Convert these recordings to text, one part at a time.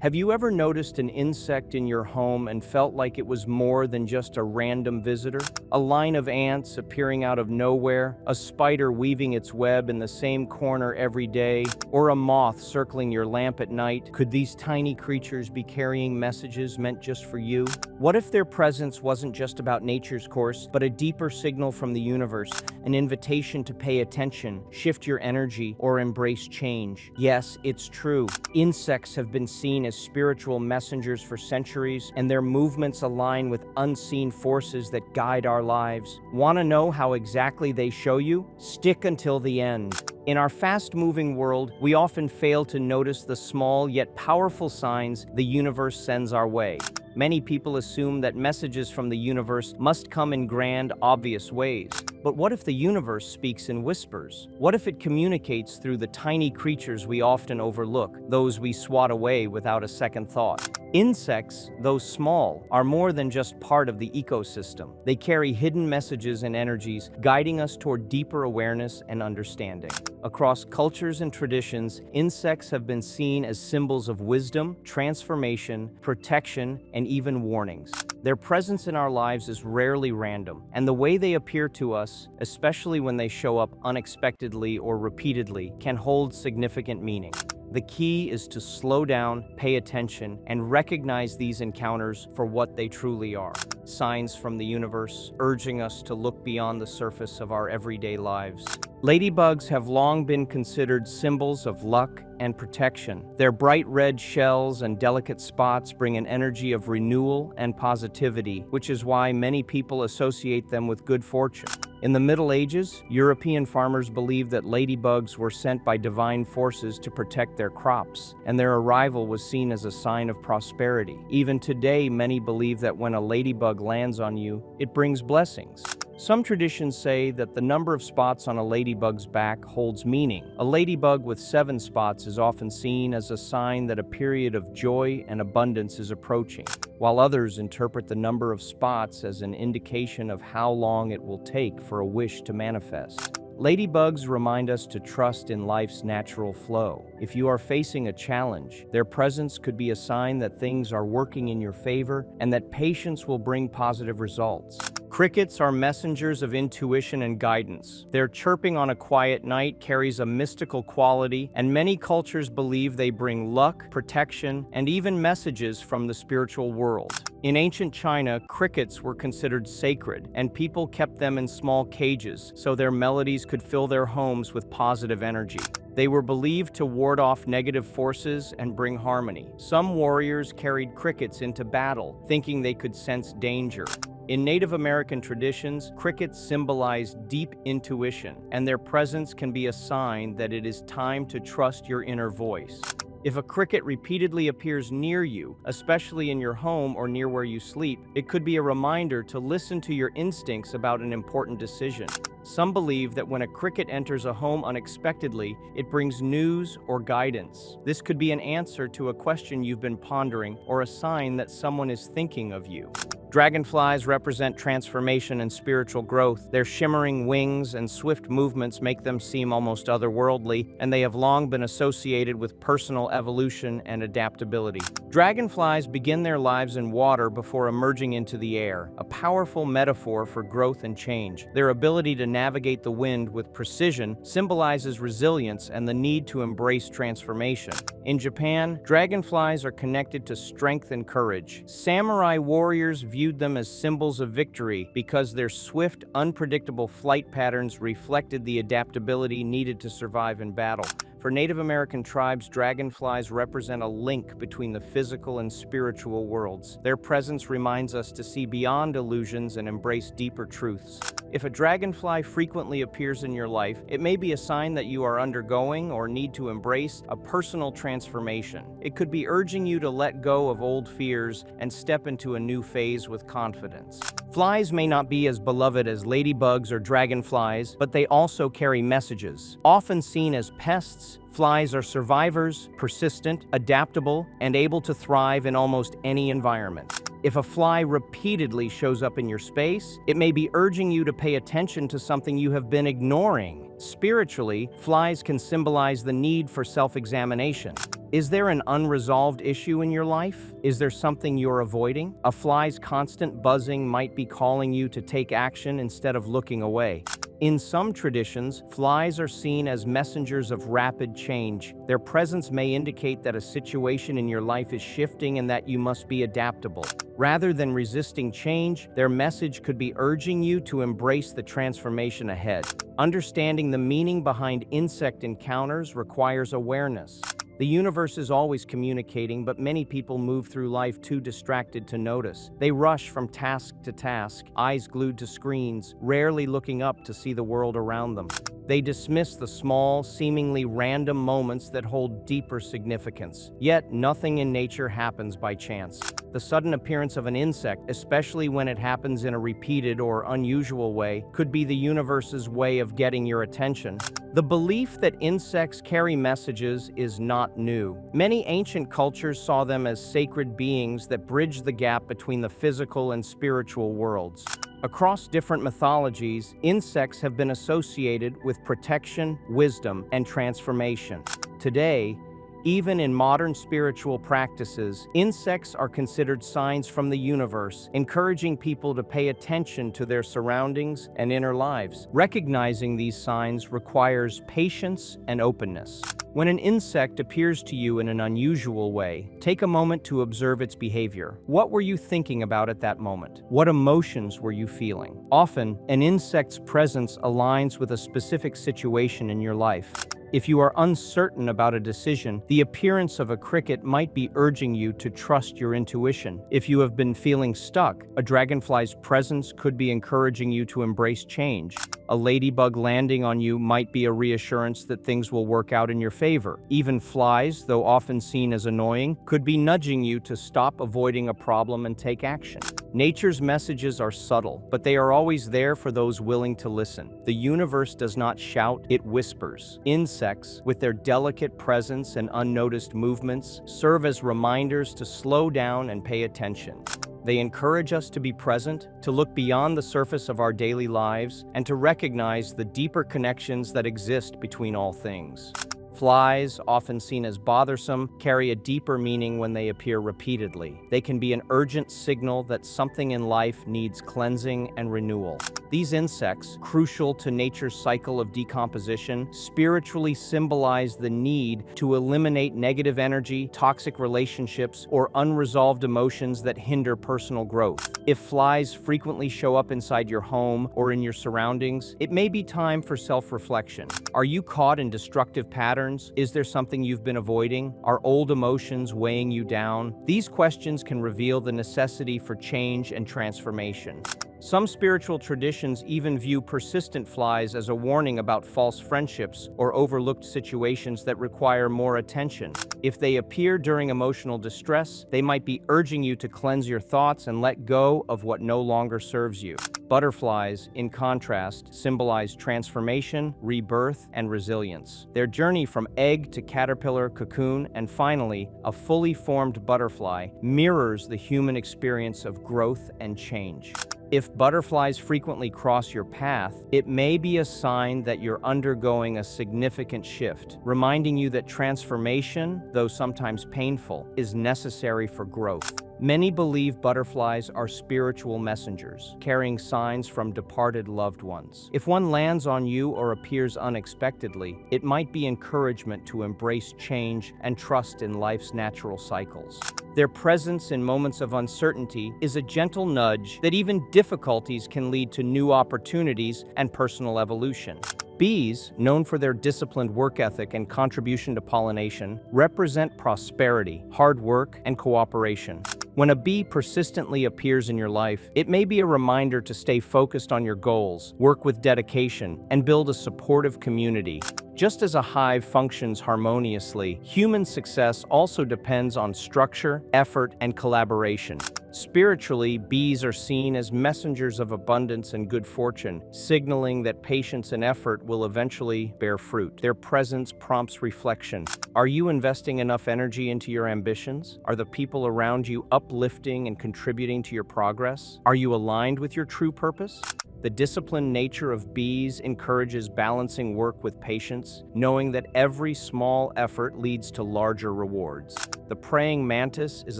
Have you ever noticed an insect in your home and felt like it was more than just a random visitor? A line of ants appearing out of nowhere, a spider weaving its web in the same corner every day, or a moth circling your lamp at night? Could these tiny creatures be carrying messages meant just for you? What if their presence wasn't just about nature's course, but a deeper signal from the universe, an invitation to pay attention, shift your energy, or embrace change? Yes, it's true. Insects have been seen as spiritual messengers for centuries, and their movements align with unseen forces that guide our lives. Want to know how exactly they show you? Stick until the end. In our fast-moving world, we often fail to notice the small yet powerful signs the universe sends our way. Many people assume that messages from the universe must come in grand, obvious ways. But what if the universe speaks in whispers? What if it communicates through the tiny creatures we often overlook, those we swat away without a second thought? Insects, though small, are more than just part of the ecosystem. They carry hidden messages and energies, guiding us toward deeper awareness and understanding. Across cultures and traditions, insects have been seen as symbols of wisdom, transformation, protection, and even warnings. Their presence in our lives is rarely random, and the way they appear to us, especially when they show up unexpectedly or repeatedly, can hold significant meaning. The key is to slow down, pay attention, and recognize these encounters for what they truly are. Signs from the universe, urging us to look beyond the surface of our everyday lives. Ladybugs have long been considered symbols of luck and protection. Their bright red shells and delicate spots bring an energy of renewal and positivity, which is why many people associate them with good fortune. In the Middle Ages, European farmers believed that ladybugs were sent by divine forces to protect their crops, and their arrival was seen as a sign of prosperity. Even today, many believe that when a ladybug lands on you, it brings blessings. Some traditions say that the number of spots on a ladybug's back holds meaning. A ladybug with 7 spots is often seen as a sign that a period of joy and abundance is approaching, while others interpret the number of spots as an indication of how long it will take for a wish to manifest. Ladybugs remind us to trust in life's natural flow. If you are facing a challenge, their presence could be a sign that things are working in your favor and that patience will bring positive results. Crickets are messengers of intuition and guidance. Their chirping on a quiet night carries a mystical quality, and many cultures believe they bring luck, protection, and even messages from the spiritual world. In ancient China, crickets were considered sacred, and people kept them in small cages so their melodies could fill their homes with positive energy. They were believed to ward off negative forces and bring harmony. Some warriors carried crickets into battle, thinking they could sense danger. In Native American traditions, crickets symbolize deep intuition, and their presence can be a sign that it is time to trust your inner voice. If a cricket repeatedly appears near you, especially in your home or near where you sleep, it could be a reminder to listen to your instincts about an important decision. Some believe that when a cricket enters a home unexpectedly, it brings news or guidance. This could be an answer to a question you've been pondering or a sign that someone is thinking of you. Dragonflies represent transformation and spiritual growth. Their shimmering wings and swift movements make them seem almost otherworldly, and they have long been associated with personal evolution and adaptability. Dragonflies begin their lives in water before emerging into the air, a powerful metaphor for growth and change. Their ability to navigate the wind with precision symbolizes resilience and the need to embrace transformation. In Japan, dragonflies are connected to strength and courage. Samurai warriors viewed them as symbols of victory because their swift, unpredictable flight patterns reflected the adaptability needed to survive in battle. For Native American tribes, dragonflies represent a link between the physical and spiritual worlds. Their presence reminds us to see beyond illusions and embrace deeper truths. If a dragonfly frequently appears in your life, it may be a sign that you are undergoing or need to embrace a personal transformation. It could be urging you to let go of old fears and step into a new phase with confidence. Flies may not be as beloved as ladybugs or dragonflies, but they also carry messages. Often seen as pests, flies are survivors, persistent, adaptable, and able to thrive in almost any environment. If a fly repeatedly shows up in your space, it may be urging you to pay attention to something you have been ignoring. Spiritually, flies can symbolize the need for self-examination. Is there an unresolved issue in your life? Is there something you're avoiding? A fly's constant buzzing might be calling you to take action instead of looking away. In some traditions, flies are seen as messengers of rapid change. Their presence may indicate that a situation in your life is shifting and that you must be adaptable. Rather than resisting change, their message could be urging you to embrace the transformation ahead. Understanding the meaning behind insect encounters requires awareness. The universe is always communicating, but many people move through life too distracted to notice. They rush from task to task, eyes glued to screens, rarely looking up to see the world around them. They dismiss the small, seemingly random moments that hold deeper significance. Yet, nothing in nature happens by chance. The sudden appearance of an insect, especially when it happens in a repeated or unusual way, could be the universe's way of getting your attention. The belief that insects carry messages is not new. Many ancient cultures saw them as sacred beings that bridge the gap between the physical and spiritual worlds. Across different mythologies, insects have been associated with protection, wisdom, and transformation. Today, even in modern spiritual practices, insects are considered signs from the universe, encouraging people to pay attention to their surroundings and inner lives. Recognizing these signs requires patience and openness. When an insect appears to you in an unusual way, take a moment to observe its behavior. What were you thinking about at that moment? What emotions were you feeling? Often, an insect's presence aligns with a specific situation in your life. If you are uncertain about a decision, the appearance of a cricket might be urging you to trust your intuition. If you have been feeling stuck, a dragonfly's presence could be encouraging you to embrace change. A ladybug landing on you might be a reassurance that things will work out in your favor. Even flies, though often seen as annoying, could be nudging you to stop avoiding a problem and take action. Nature's messages are subtle, but they are always there for those willing to listen. The universe does not shout, it whispers. Insects, with their delicate presence and unnoticed movements, serve as reminders to slow down and pay attention. They encourage us to be present, to look beyond the surface of our daily lives, and to recognize the deeper connections that exist between all things. Flies, often seen as bothersome, carry a deeper meaning when they appear repeatedly. They can be an urgent signal that something in life needs cleansing and renewal. These insects, crucial to nature's cycle of decomposition, spiritually symbolize the need to eliminate negative energy, toxic relationships, or unresolved emotions that hinder personal growth. If flies frequently show up inside your home or in your surroundings, it may be time for self-reflection. Are you caught in destructive patterns? Is there something you've been avoiding? Are old emotions weighing you down? These questions can reveal the necessity for change and transformation. Some spiritual traditions even view persistent flies as a warning about false friendships or overlooked situations that require more attention. If they appear during emotional distress, they might be urging you to cleanse your thoughts and let go of what no longer serves you. Butterflies, in contrast, symbolize transformation, rebirth, and resilience. Their journey from egg to caterpillar, cocoon, and finally, a fully formed butterfly mirrors the human experience of growth and change. If butterflies frequently cross your path, it may be a sign that you're undergoing a significant shift, reminding you that transformation, though sometimes painful, is necessary for growth. Many believe butterflies are spiritual messengers, carrying signs from departed loved ones. If one lands on you or appears unexpectedly, it might be encouragement to embrace change and trust in life's natural cycles. Their presence in moments of uncertainty is a gentle nudge that even difficulties can lead to new opportunities and personal evolution. Bees, known for their disciplined work ethic and contribution to pollination, represent prosperity, hard work, and cooperation. When a bee persistently appears in your life, it may be a reminder to stay focused on your goals, work with dedication, and build a supportive community. Just as a hive functions harmoniously, human success also depends on structure, effort, and collaboration. Spiritually, bees are seen as messengers of abundance and good fortune, signaling that patience and effort will eventually bear fruit. Their presence prompts reflection. Are you investing enough energy into your ambitions? Are the people around you uplifting and contributing to your progress? Are you aligned with your true purpose? The disciplined nature of bees encourages balancing work with patience, knowing that every small effort leads to larger rewards. The praying mantis is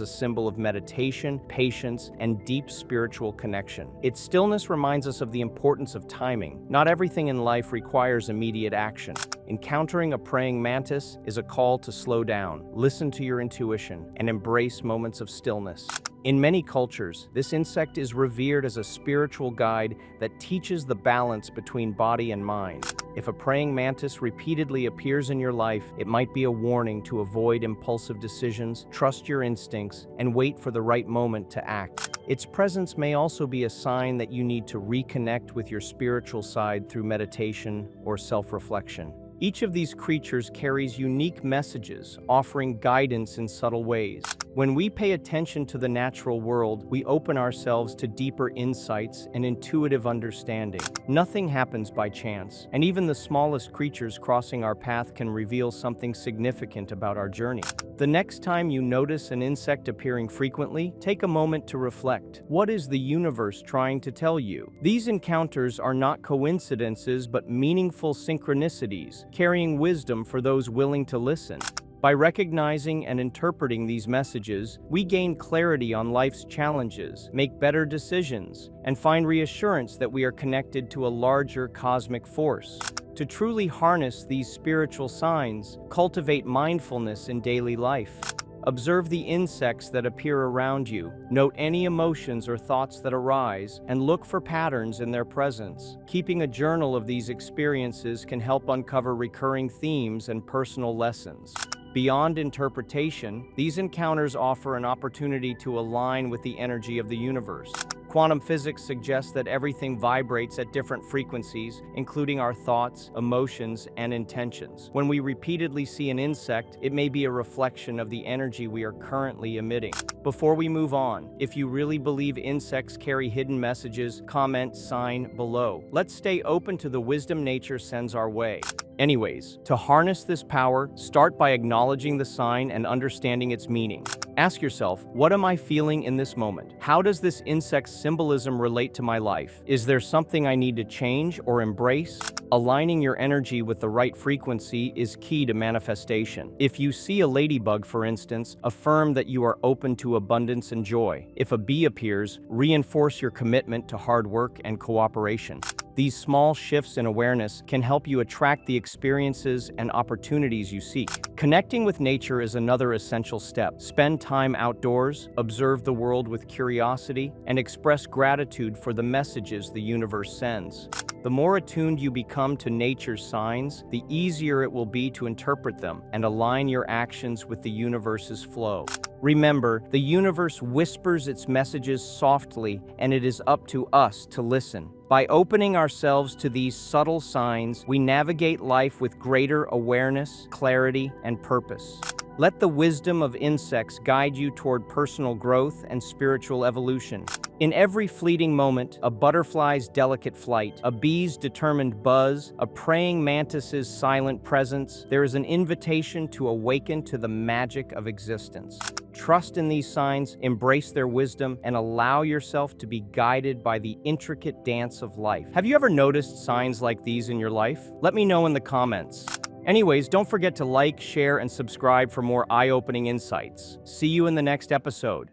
a symbol of meditation, patience, and deep spiritual connection. Its stillness reminds us of the importance of timing. Not everything in life requires immediate action. Encountering a praying mantis is a call to slow down, listen to your intuition, and embrace moments of stillness. In many cultures, this insect is revered as a spiritual guide that teaches the balance between body and mind. If a praying mantis repeatedly appears in your life, it might be a warning to avoid impulsive decisions, trust your instincts, and wait for the right moment to act. Its presence may also be a sign that you need to reconnect with your spiritual side through meditation or self-reflection. Each of these creatures carries unique messages, offering guidance in subtle ways. When we pay attention to the natural world, we open ourselves to deeper insights and intuitive understanding. Nothing happens by chance, and even the smallest creatures crossing our path can reveal something significant about our journey. The next time you notice an insect appearing frequently, take a moment to reflect. What is the universe trying to tell you? These encounters are not coincidences, but meaningful synchronicities, carrying wisdom for those willing to listen. By recognizing and interpreting these messages, we gain clarity on life's challenges, make better decisions, and find reassurance that we are connected to a larger cosmic force. To truly harness these spiritual signs, cultivate mindfulness in daily life. Observe the insects that appear around you, note any emotions or thoughts that arise, and look for patterns in their presence. Keeping a journal of these experiences can help uncover recurring themes and personal lessons. Beyond interpretation, these encounters offer an opportunity to align with the energy of the universe. Quantum physics suggests that everything vibrates at different frequencies, including our thoughts, emotions, and intentions. When we repeatedly see an insect, it may be a reflection of the energy we are currently emitting. Before we move on, if you really believe insects carry hidden messages, comment sign below. Let's stay open to the wisdom nature sends our way. Anyways, to harness this power, start by acknowledging the sign and understanding its meaning. Ask yourself, what am I feeling in this moment? How does this insect's symbolism relate to my life? Is there something I need to change or embrace? Aligning your energy with the right frequency is key to manifestation. If you see a ladybug, for instance, affirm that you are open to abundance and joy. If a bee appears, reinforce your commitment to hard work and cooperation. These small shifts in awareness can help you attract the experiences and opportunities you seek. Connecting with nature is another essential step. Spend time outdoors, observe the world with curiosity, and express gratitude for the messages the universe sends. The more attuned you become to nature's signs, the easier it will be to interpret them and align your actions with the universe's flow. Remember, the universe whispers its messages softly, and it is up to us to listen. By opening ourselves to these subtle signs, we navigate life with greater awareness, clarity, and purpose. Let the wisdom of insects guide you toward personal growth and spiritual evolution. In every fleeting moment, a butterfly's delicate flight, a bee's determined buzz, a praying mantis's silent presence, there is an invitation to awaken to the magic of existence. Trust in these signs, embrace their wisdom, and allow yourself to be guided by the intricate dance of life. Have you ever noticed signs like these in your life? Let me know in the comments. Anyways, don't forget to like, share, and subscribe for more eye-opening insights. See you in the next episode.